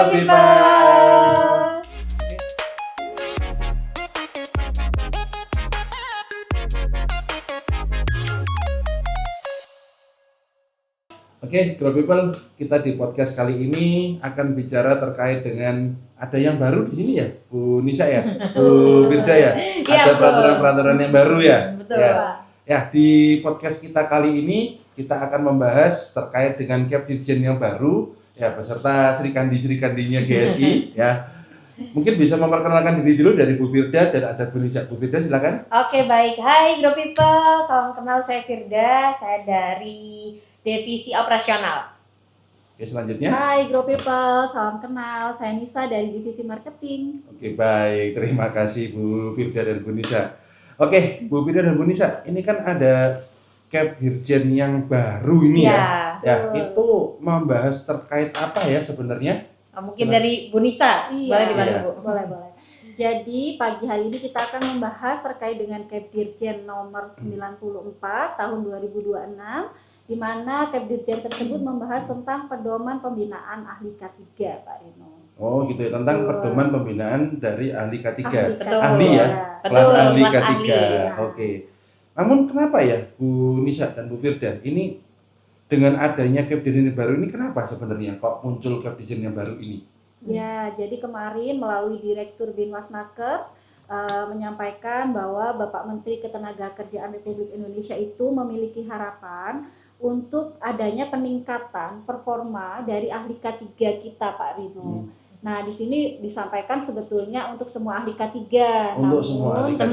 Group People. Oke, Group People, kita di podcast kali ini akan bicara terkait dengan ada yang baru di sini ya, Bu Nisa ya, Bu Firda ya. Ada peraturan-peraturan yang baru ya. Betul. Ya, di podcast kita kali ini kita akan membahas terkait dengan Cap Dirjen yang baru ya, beserta Serikandi-Serikandinya GSI ya. Mungkin bisa memperkenalkan diri dulu dari Bu Firda dan ada Bu Nisa. Bu Firda silakan. Oke, baik. Hai Group People, salam kenal, saya Firda, saya dari Divisi Operasional. Oke, selanjutnya. Hai Group People, salam kenal, saya Nisa dari Divisi Marketing. Oke, baik. Terima kasih Bu Firda dan Bu Nisa. Oke, Bu Firda dan Bu Nisa, ini kan ada Cap Dirjen yang baru ini ya. Ya, itu membahas terkait apa ya sebenarnya? Mungkin dari Bu Nisa, boleh dibantu Iya. Bu? Boleh. Jadi pagi hari ini kita akan membahas terkait dengan Cap Dirjen nomor 94 tahun 2026, di mana Cap Dirjen tersebut membahas tentang pedoman pembinaan ahli K3, Pak Rino. Oh gitu ya, tentang pedoman pembinaan dari ahli K3. Betul. Ahli ya, Betul, kelas ahli kelas K3. ahli. Oke. Namun kenapa ya Bu Nisa dan Bu Firda, ini dengan adanya Cap Dirjen yang baru ini kenapa sebenarnya kok muncul Cap Dirjen yang baru ini? Ya, jadi kemarin melalui Direktur Binwasnaker menyampaikan bahwa Bapak Menteri Ketenagakerjaan Republik Indonesia itu memiliki harapan untuk adanya peningkatan performa dari ahli K3 kita, Pak Rino. Nah, di sini disampaikan sebetulnya untuk semua ahli K3. Untuk semua ahli K3.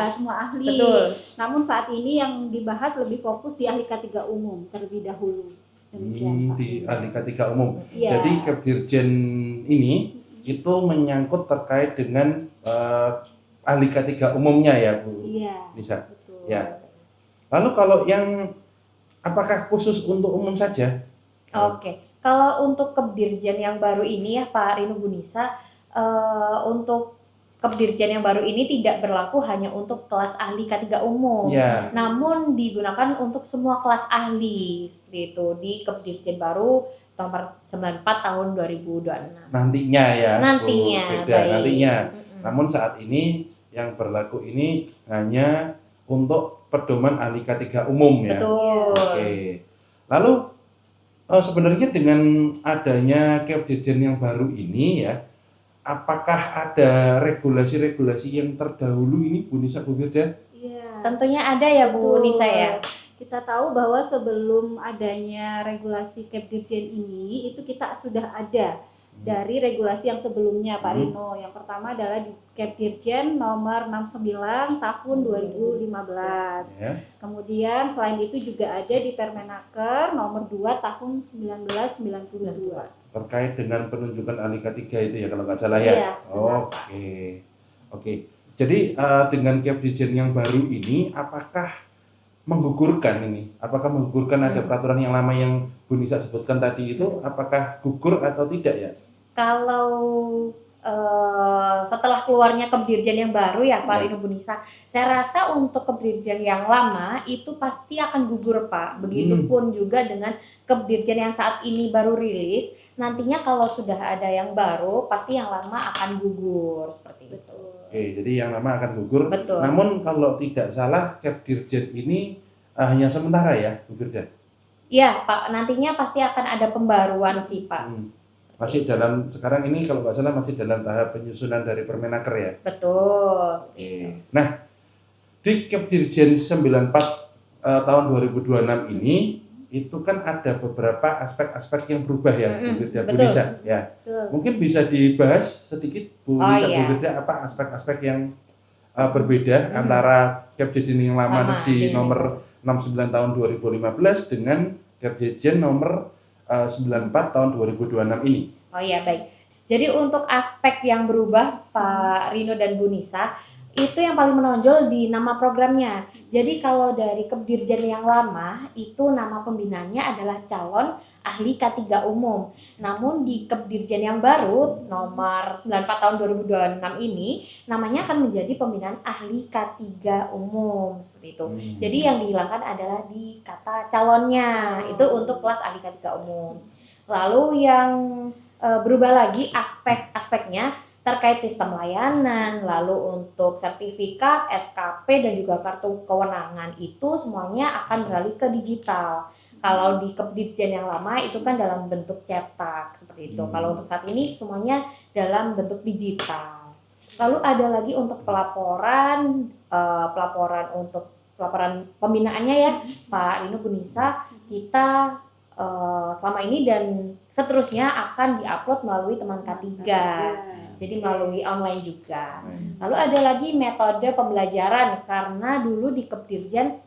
Semua ahli. Betul. Namun saat ini yang dibahas lebih fokus di ahli K3 umum terlebih dahulu. Demikian, Pak. Di ahli K3 umum. Iya. Jadi Cap Dirjen ini itu menyangkut terkait dengan ahli K3 umumnya ya Bu Iya. Nisa. Betul. Ya. Lalu kalau yang apakah khusus untuk umum saja? Oke, kalau untuk Kepdirjen yang baru ini ya Pak Rino Bu Nisa, untuk Kepdirjen yang baru ini tidak berlaku hanya untuk kelas ahli K3 umum, Ya. namun digunakan untuk semua kelas ahli seperti itu di Kepdirjen baru nomor 94 tahun 2026. Nantinya ya. Nantinya, Bu Firda, baik. nantinya. Namun saat ini yang berlaku ini hanya untuk pedoman ahli K3 umum ya. Betul. Oke. Lalu sebenarnya dengan adanya Cap Dirjen yang baru ini ya, apakah ada regulasi-regulasi yang terdahulu ini Bu Nisa, Bu Firda? Iya. Tentunya ada ya Bu Betul. Nisa ya. Kita tahu bahwa sebelum adanya regulasi Cap Dirjen ini, itu kita sudah ada dari regulasi yang sebelumnya, Pak Rino. Yang pertama adalah di Cap Dirjen nomor 69 tahun 2015. Ya. Kemudian selain itu juga ada di Permenaker nomor 2 tahun 1992. Terkait dengan penunjukan ahli K3 itu ya kalau nggak salah ya. Iya, benar, Pak. Oke. Jadi dengan Cap Dirjen yang baru ini, apakah menggugurkan ini? Apakah menggugurkan ada peraturan yang lama yang Bu Nisa sebutkan tadi itu? Apakah gugur atau tidak ya? Kalau setelah keluarnya Kepdirjen yang baru ya Pak Rino Bu Nisa, saya rasa untuk Kepdirjen yang lama itu pasti akan gugur Pak. Begitupun juga dengan Kepdirjen yang saat ini baru rilis, nantinya kalau sudah ada yang baru pasti yang lama akan gugur seperti itu. Oke, jadi yang lama akan gugur. Betul. Namun kalau tidak salah Cap Dirjen ini hanya sementara ya, Bu Firda? Iya Pak, nantinya pasti akan ada pembaruan sih Pak. Masih dalam, sekarang ini kalau nggak salah masih dalam tahap penyusunan dari Permenaker ya? Betul. Oke. Nah, di Cap Dirjen 94 tahun 2026 ini itu kan ada beberapa aspek-aspek yang berubah ya, Bu Firda, Bu betul. Nisa ya. Betul. Mungkin bisa dibahas sedikit Bu Oh, Nisa, iya. Bu Firda, apa aspek-aspek yang berbeda antara Cap Dirjen yang lama di nomor 69 tahun 2015 dengan Cap Dirjen nomor 94 tahun 2026 ini. Oh iya baik. Jadi untuk aspek yang berubah Pak Rino dan Bu Nisa itu yang paling menonjol di nama programnya. Jadi kalau dari Kepdirjen yang lama itu nama pembinanya adalah calon ahli K3 umum. Namun di Kepdirjen yang baru nomor 94 tahun 2026 ini namanya akan menjadi pembinaan ahli K3 umum seperti itu. Jadi yang dihilangkan adalah di kata calonnya. Itu untuk kelas ahli K3 umum. Lalu yang berubah lagi aspek-aspeknya terkait sistem layanan, lalu untuk sertifikat, SKP dan juga kartu kewenangan itu semuanya akan beralih ke digital. Kalau di Kepdirjen yang lama itu kan dalam bentuk cetak seperti itu. Kalau untuk saat ini semuanya dalam bentuk digital. Lalu ada lagi untuk pelaporan untuk pelaporan pembinaannya ya Pak Rino Bunisa, kita selama ini dan seterusnya akan diupload melalui teman K3. Jadi melalui online juga. Lalu ada lagi metode pembelajaran karena dulu di Kepdirjen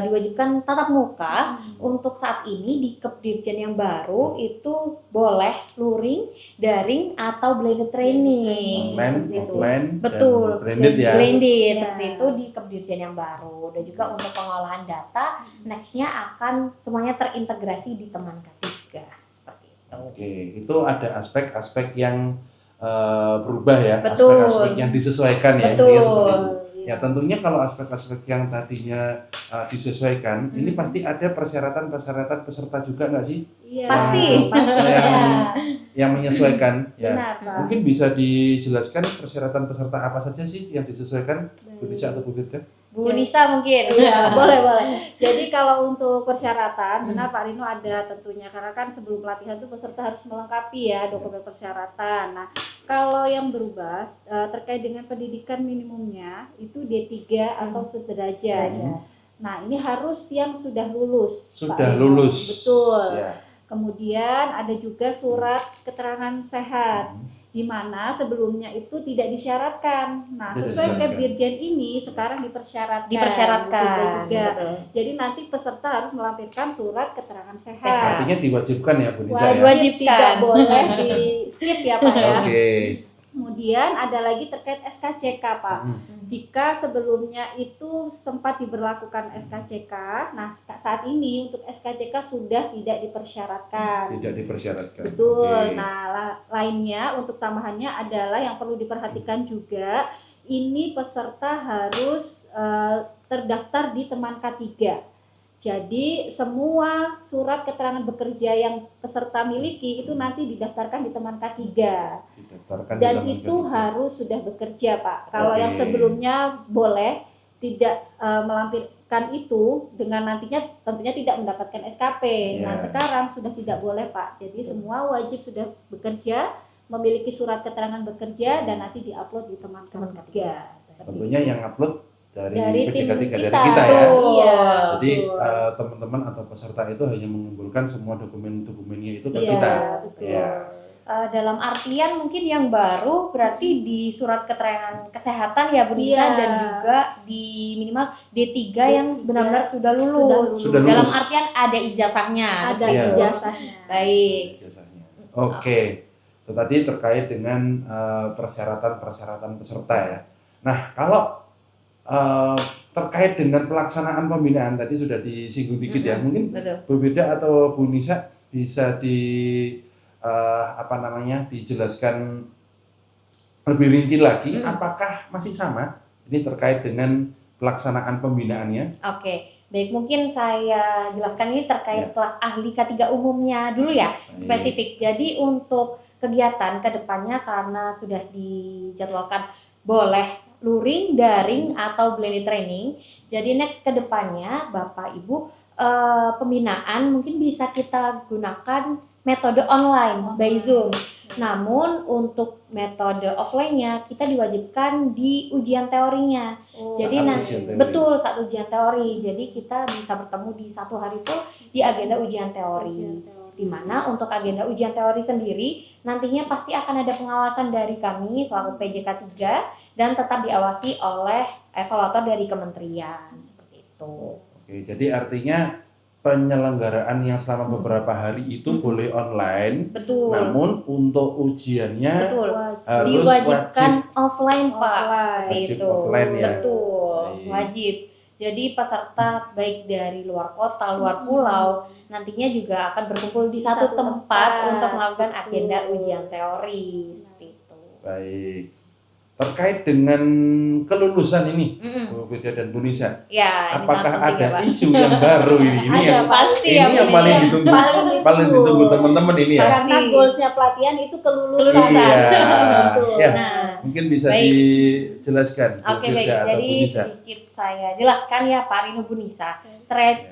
diwajibkan tatap muka. Untuk saat ini di Kepdirjen yang baru itu boleh luring, daring atau blended training. Online, offline, betul, dan blended ya. Blended seperti itu di Kepdirjen yang baru. Dan juga untuk pengolahan data, nextnya akan semuanya terintegrasi di teman K3 seperti itu. Oke, itu ada aspek-aspek yang berubah ya, Betul. aspek-aspek yang disesuaikan ya. Betul. Ya, seperti itu. Ya tentunya kalau aspek-aspek yang tadinya disesuaikan, ini pasti ada persyaratan-persyaratan peserta juga nggak sih? Iya. Pasti. Yang menyesuaikan. Ya. Benar, Pak. Mungkin bisa dijelaskan persyaratan peserta apa saja sih yang disesuaikan, Bu Nisa atau Bu Firda? Bu Nisa mungkin. Iya, boleh. Jadi kalau untuk persyaratan, benar Pak Rino ada tentunya karena kan sebelum pelatihan itu peserta harus melengkapi ya dokumen persyaratan. Nah, kalau yang berubah terkait dengan pendidikan minimumnya itu D3 atau sederajat. Nah, ini harus yang sudah lulus. Pak Sudah Rino. lulus. Betul. Ya. Kemudian ada juga surat keterangan sehat. Di mana sebelumnya itu tidak disyaratkan. Nah, sesuai Kepdirjen ini sekarang dipersyaratkan. Dipersyaratkan. Juga. Betul. Jadi nanti peserta harus melampirkan surat keterangan sehat. Artinya diwajibkan ya Bu Nisa ya? Wajib, tidak boleh di skip ya Pak ya. Oke. Kemudian ada lagi terkait SKCK Pak. Jika sebelumnya itu sempat diberlakukan SKCK, nah saat ini untuk SKCK sudah tidak dipersyaratkan. Tidak dipersyaratkan. Betul. Oke. Nah, lainnya untuk tambahannya adalah yang perlu diperhatikan juga, ini peserta harus terdaftar di teman K3. Jadi semua surat keterangan bekerja yang peserta miliki itu nanti didaftarkan di teman K3. Didaftarkan Dan di itu teman harus sudah bekerja Pak. Kalau Oke. yang sebelumnya boleh tidak melampirkan itu dengan nantinya tentunya tidak mendapatkan SKP. Ya. Nah sekarang sudah tidak boleh Pak. Jadi semua wajib sudah bekerja, memiliki surat keterangan bekerja dan nanti diupload di teman K3. Tentunya yang upload dari tim PJK3 dari kita kita ya. Iya. Jadi betul. teman-teman atau peserta itu hanya mengumpulkan semua dokumen-dokumennya itu ke Iya, kita. betul. Ya. Dalam artian mungkin yang baru berarti di surat keterangan kesehatan ya Bu Nisa, Iya. dan juga di minimal D3 yang benar-benar sudah lulus. Sudah lulus. Dalam artian ada ijazahnya. Ada Iya. ijazahnya. Baik. Jasanya. Oke. Itu tadi terkait dengan persyaratan-persyaratan peserta ya. Nah, kalau terkait dengan pelaksanaan pembinaan tadi sudah disinggung dikit ya. Mungkin Betul. Bu Firda atau Bu Nisa bisa dijelaskan lebih rinci lagi, apakah masih sama ini terkait dengan pelaksanaan pembinaannya? Oke. Baik, mungkin saya jelaskan ini terkait Ya. kelas ahli K3 umumnya dulu ya, Baik. spesifik. Jadi untuk kegiatan ke depannya karena sudah dijadwalkan boleh luring, daring atau blended training. Jadi next ke depannya Bapak Ibu pembinaan mungkin bisa kita gunakan metode online by Zoom. Namun untuk metode offline-nya kita diwajibkan di ujian teorinya. Jadi Saat nanti ujian teori. betul saat ujian teori. Jadi kita bisa bertemu di satu hari full di agenda ujian teori. Di mana untuk agenda ujian teori sendiri nantinya pasti akan ada pengawasan dari kami selaku PJK 3 dan tetap diawasi oleh evaluator dari kementerian seperti itu. Oke, jadi artinya penyelenggaraan yang selama beberapa hari itu boleh online, Betul. namun untuk ujiannya Betul. harus Diwajibkan wajib. offline Pak. Offline. Seperti Wajib itu. offline ya. Betul. Baik. Wajib. Jadi peserta baik dari luar kota, luar pulau nantinya juga akan berkumpul di satu tempat untuk melakukan Betul. agenda ujian teori seperti itu. Baik. terkait dengan kelulusan ini, Mm-mm. Bu Firda dan Bu Nisa. Ya, ini Apakah sangat penting ada ya, Pak. isu yang baru ini? Ini Ada, yang pasti ini ya, yang Bu paling Nisa. ditunggu, Paling ditunggu teman-teman ini ya. Karena Pasti. goalsnya pelatihan itu kelulusan. Kelulusan. Betul. Ya. Nah, Mungkin bisa baik. dijelaskan Bu Oke, baik. Firda atau Jadi Bu Nisa. sedikit saya jelaskan ya Pak Rino, Bu Nisa.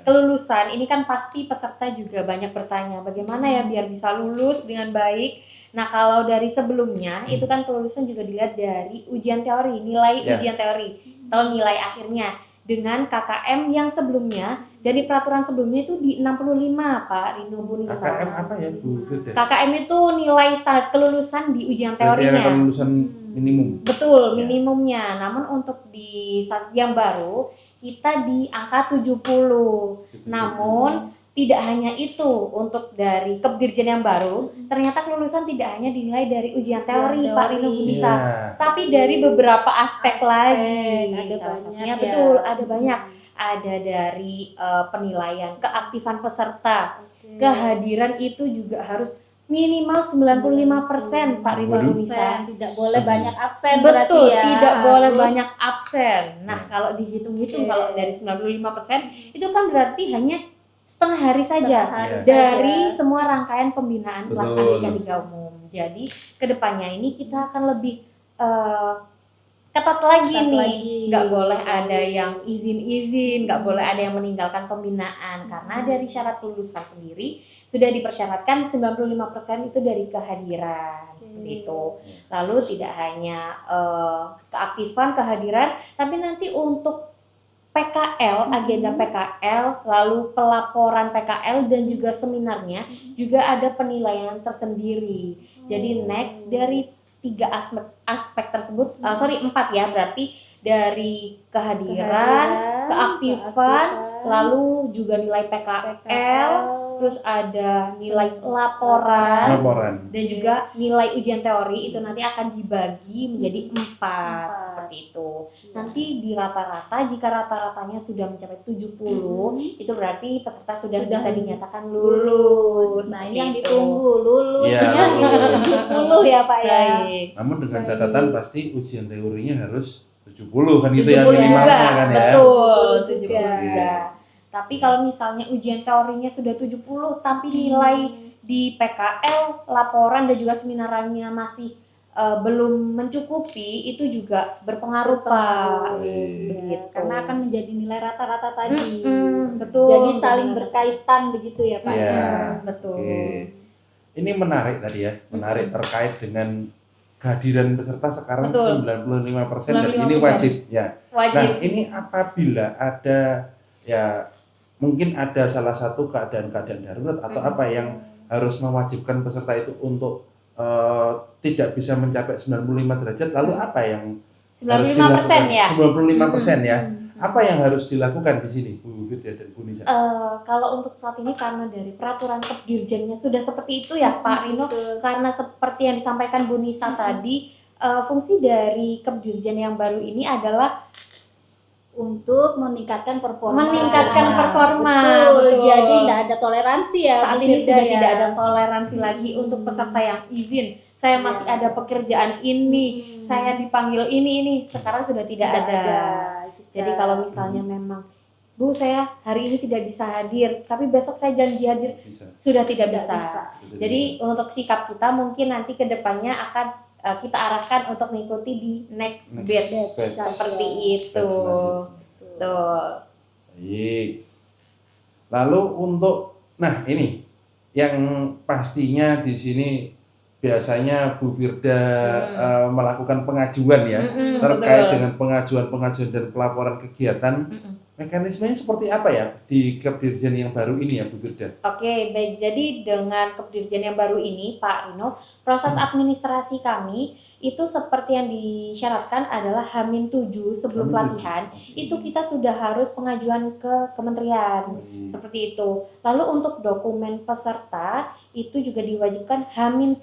Kelulusan ini kan pasti peserta juga banyak bertanya bagaimana ya biar bisa lulus dengan baik. Nah, kalau dari sebelumnya itu kan kelulusan juga dilihat dari ujian teori, nilai Ya. ujian teori atau nilai akhirnya. Dengan KKM yang sebelumnya dari peraturan sebelumnya itu di 65 Pak Rino, Bu Nisa. KKM apa ya Bu Firda? KKM itu nilai standar kelulusan di ujian Berarti ada teorinya. kelulusan minimum. Betul, Ya. minimumnya. Namun untuk di saat yang baru kita di angka 70. Namun tidak hanya itu, untuk dari Kepdirjen yang baru, ternyata kelulusan tidak hanya dinilai dari ujian teori, Pak Rino, Bu Nisa, Iya. tapi dari beberapa aspek lagi. Ada Salah banyak satunya ya. betul, ada banyak. Ada dari penilaian keaktifan peserta, Oke. kehadiran itu juga harus minimal 95% Pak Rino, Bu Nisa. Tidak boleh banyak absen Betul, berarti ya. tidak boleh Harus banyak absen. Nah, Ya. kalau dihitung-hitung Oke. kalau dari 95% itu kan berarti hanya setengah hari saja Setengah hari dari saja. semua rangkaian pembinaan kelas Betul. Andika Liga Umum. Jadi kedepannya ini kita akan lebih ketat lagi Ketat nih. lagi. Nggak boleh ada yang izin-izin, nggak boleh ada yang meninggalkan pembinaan karena dari syarat kelulusan sendiri sudah dipersyaratkan 95% itu dari kehadiran seperti itu. Lalu tidak hanya keaktifan, kehadiran, tapi nanti untuk PKL, agenda PKL, lalu pelaporan PKL dan juga seminarnya juga ada penilaian tersendiri. Jadi next dari 3 aspek tersebut, 4 ya, berarti dari kehadiran, keaktifan, lalu juga nilai PKL, terus ada nilai laporan, dan juga nilai ujian teori itu nanti akan dibagi menjadi 4 seperti itu. Nanti di rata-rata, jika rata-ratanya sudah mencapai 70, itu berarti peserta sudah bisa dinyatakan lulus. Nah, ini yang Gitu. ditunggu, lulusnya Iya, gitu lulus. 70 ya Pak ya. Baik. Namun dengan Baik. catatan pasti ujian teorinya harus 70 kan gitu 70 ya minimalnya juga, kan ya. betul, 70 juga. juga. Tapi kalau misalnya ujian teorinya sudah 70 tapi nilai di PKL, laporan dan juga seminarannya masih belum mencukupi, itu juga berpengaruh Pak. Begitu. Karena akan menjadi nilai rata-rata tadi. Betul. Jadi saling berkaitan begitu ya Pak. Iya. Betul. Oke. Ini menarik tadi ya, menarik terkait dengan kehadiran peserta sekarang Betul. 95% dan ini 95%. wajib ya. Nah, Wajib. ini apabila ada ya mungkin ada salah satu keadaan-keadaan darurat atau apa yang harus mewajibkan peserta itu untuk tidak bisa mencapai 95 derajat, lalu apa yang harus 95% ya. 95% ya. Apa yang harus dilakukan di sini, Bu Firda dan Bu Nisa? Kalau untuk saat ini karena dari peraturan Kepdirjennya sudah seperti itu ya Pak Rino, karena seperti yang disampaikan Bu Nisa tadi, fungsi dari Kepdirjen yang baru ini adalah untuk meningkatkan performa. Betul. Jadi tidak ada toleransi ya. Saat Bu ini Firda sudah ya. tidak ada toleransi lagi untuk peserta yang izin. Saya masih ada pekerjaan ini, saya dipanggil ini. Sekarang sudah tidak ada. Jadi kalau misalnya memang Bu, saya hari ini tidak bisa hadir, tapi besok saya janji hadir, Bisa. sudah tidak Tidak bisa. bisa. Jadi untuk sikap kita mungkin nanti ke depannya akan kita arahkan untuk mengikuti di next batch seperti itu. Batch selanjutnya. Betul. Baik. Lalu untuk ini yang pastinya di sini biasanya Bu Firda melakukan pengajuan ya terkait betul. dengan pengajuan dan pelaporan kegiatan. Mekanismenya seperti apa ya di Kepdirjen yang baru ini ya Bu Firda? Oke, baik. Jadi dengan Kepdirjen yang baru ini, Pak Rino, proses administrasi kami itu seperti yang disyaratkan adalah H-7 sebelum pelatihan, itu kita sudah harus pengajuan ke kementerian. Seperti itu. Lalu untuk dokumen peserta itu juga diwajibkan H-3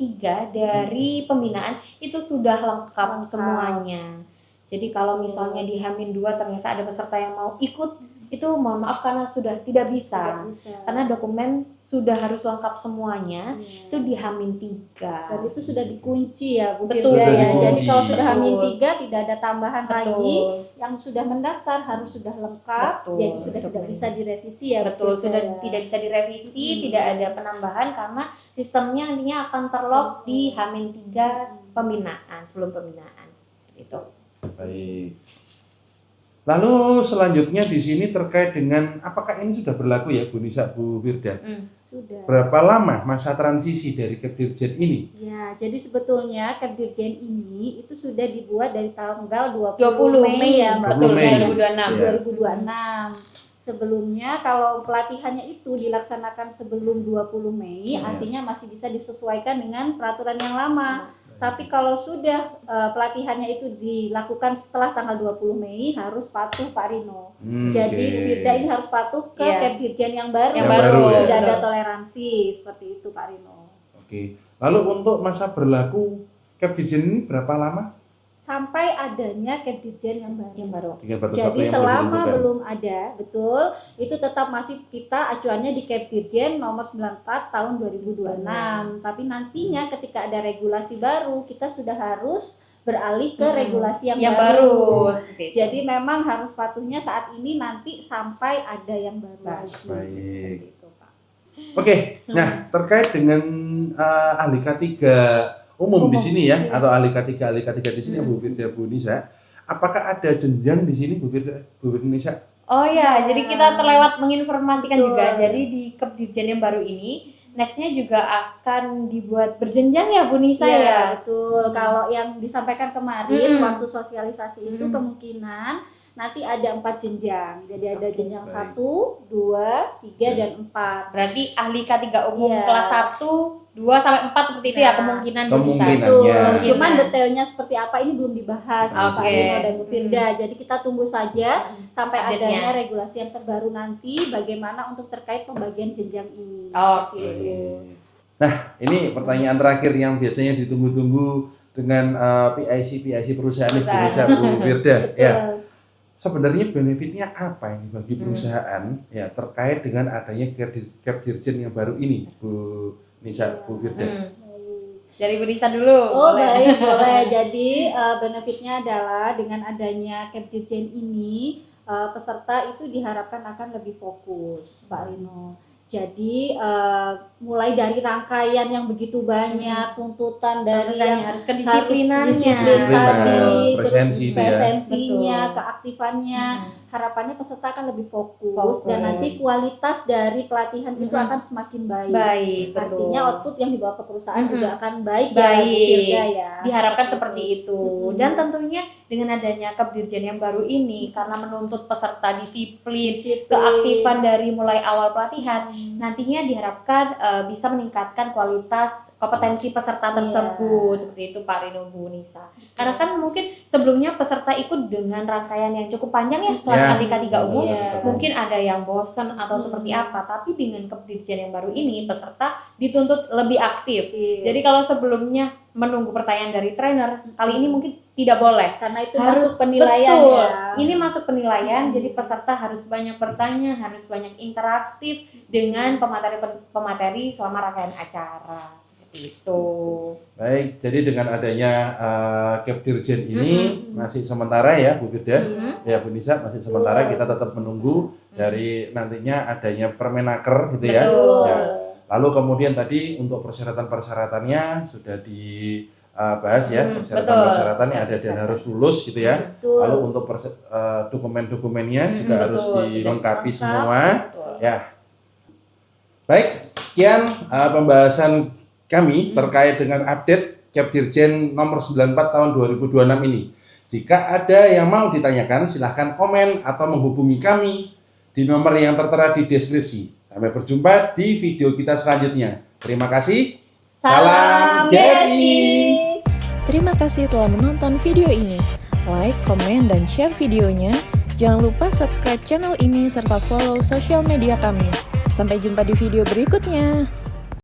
dari pembinaan itu sudah lengkap semuanya. Jadi kalau misalnya di H-2 ternyata ada peserta yang mau ikut itu mohon maaf karena sudah tidak bisa. Tidak bisa. Karena dokumen sudah harus lengkap semuanya, Iya. itu di H-3. Dan itu sudah dikunci ya Bu Betul. Firda Sudah ya. dikunci. Jadi kalau sudah Betul. H-3 tidak ada tambahan lagi. Betul. Yang sudah mendaftar harus sudah lengkap. Betul. Jadi sudah tidak Dokumen. bisa direvisi ya. Bu Betul, Firda sudah ya. tidak bisa direvisi, Hmm. tidak ada penambahan karena sistemnya nantinya akan terlock di H-3 pembinaan, sebelum pembinaan. Gitu. Baik. Lalu selanjutnya di sini terkait dengan apakah ini sudah berlaku ya Bu Nisa, Bu Firda? Sudah. Berapa lama masa transisi dari Kepdirjen ini? Ya, jadi sebetulnya Kepdirjen ini itu sudah dibuat dari tanggal 20 Mei ya, Mbak. 20 Mei. 2026. Ya. 2026. Sebelumnya kalau pelatihannya itu dilaksanakan sebelum 20 Mei, Ya. artinya masih bisa disesuaikan dengan peraturan yang lama. Tapi kalau sudah pelatihannya itu dilakukan setelah tanggal 20 Mei harus patuh Pak Rino. Jadi Oke. Bu Firda ini harus patuh ke Iya. Kepdirjen yang baru. Yang baru, ya. Tidak ada betul. toleransi seperti itu Pak Rino. Oke. Lalu untuk masa berlaku Kepdirjen ini berapa lama? Sampai adanya Kepdirjen yang baru. Yang baru. Dengan batas waktu Jadi yang selama ditentukan. belum ada, betul, itu tetap masih kita acuannya di Kepdirjen nomor 94 tahun 2026. Tapi nantinya ketika ada regulasi baru, kita sudah harus beralih ke regulasi yang, baru. Seperti itu. Jadi memang harus patuhnya saat ini nanti sampai ada yang baru Baik. lagi. Baik. Seperti itu, Pak. Oke. Nah, terkait dengan ahli K3 umum di Umum, sini ya, iya. atau ahli K3 di sini Bu Firda, Bu Nisa. Apakah ada jenjang di sini Bu Firda, Bu Nisa? Oh ya, jadi kita terlewat menginformasikan Betul. juga. Jadi di Kepdirjen yang baru ini, nextnya juga akan dibuat berjenjang ya Bu Nisa Iya, ya. betul. Kalau yang disampaikan kemarin Mm-mm. waktu sosialisasi itu kemungkinan nanti ada 4 jenjang. Jadi ada Oke, jenjang baik. 1, 2, 3 dan 4. Berarti ahli K3 umum Iya. kelas 1, 2 sampai 4 seperti itu ya Nah, kemungkinan Bu Nisa. kemungkinan. Betul. Ya. Cuman detailnya seperti apa ini belum dibahas Oke. Pak Rino dan Bu Firda. Jadi kita tunggu saja sampai Update-nya. adanya regulasi yang terbaru nanti bagaimana untuk terkait pembagian jenjang ini. Oke. Seperti itu. Nah, ini pertanyaan terakhir yang biasanya ditunggu-tunggu dengan PIC perusahaan Bu Nisa, Bu Firda. Ya. Betul. Sebenarnya benefitnya apa ini bagi perusahaan ya terkait dengan adanya Kepdirjen yang baru ini, Bu Nisa, Bu Firda? Baik. Dari Bu Nisa dulu. Oh boleh. baik, boleh. Jadi benefitnya adalah dengan adanya Kepdirjen ini peserta itu diharapkan akan lebih fokus, Pak Rino. Jadi mulai dari rangkaian yang begitu banyak, tuntutan dari yang harus kedisiplinannya. disiplin Disiplin, tadi, presensi terus itu ya. presensinya, Betul. keaktifannya, harapannya peserta akan lebih fokus, Fokus. dan nanti kualitas dari pelatihan itu Mm-mm. akan semakin baik. Baik, betul. Artinya output yang dibawa ke perusahaan Mm-mm. juga akan baik, Baik. ya, Bu Firda ya. Diharapkan seperti itu. Mm-mm. Dan tentunya dengan adanya Kepdirjen yang baru ini karena menuntut peserta disiplin, keaktifan dari mulai awal pelatihan, nantinya diharapkan bisa meningkatkan kualitas kompetensi peserta Iya. tersebut. Seperti itu Pak Rino, Bu Nisa. Karena kan mungkin sebelumnya peserta ikut dengan rangkaian yang cukup panjang ya, kelas Ya. K3 umum. Iya. Mungkin ada yang bosan atau seperti apa, tapi dengan Kepdirjen yang baru ini peserta dituntut lebih aktif. Iya. Jadi kalau sebelumnya menunggu pertanyaan dari trainer, kali ini mungkin tidak boleh. karena itu Harus masuk penilaian betul. ya. Ini masuk penilaian, jadi peserta harus banyak bertanya, harus banyak interaktif dengan pemateri selama rangkaian acara. Seperti itu. Baik, jadi dengan adanya Kepdirjen ini masih sementara ya Bu Firda, ya Bu Nisa masih sementara, kita tetap menunggu dari nantinya adanya Permenaker gitu ya. Betul. Ya. Lalu kemudian tadi untuk persyaratan-persyaratannya sudah dibahas ya, betul. persyaratan-persyaratannya ada dan harus lulus gitu ya. Betul. Lalu untuk dokumen-dokumennya juga betul, harus sudah dilengkapi lengkap. semua. Betul. Ya. Baik, sekian pembahasan kami terkait dengan update Kepdirjen nomor 94 tahun 2026 ini. Jika ada yang mau ditanyakan, silahkan komen atau menghubungi kami di nomor yang tertera di deskripsi. Sampai berjumpa di video kita selanjutnya. Terima kasih. Salam GSI. Terima kasih telah menonton video ini. Like, komen, dan share videonya. Jangan lupa subscribe channel ini serta follow sosial media kami. Sampai jumpa di video berikutnya.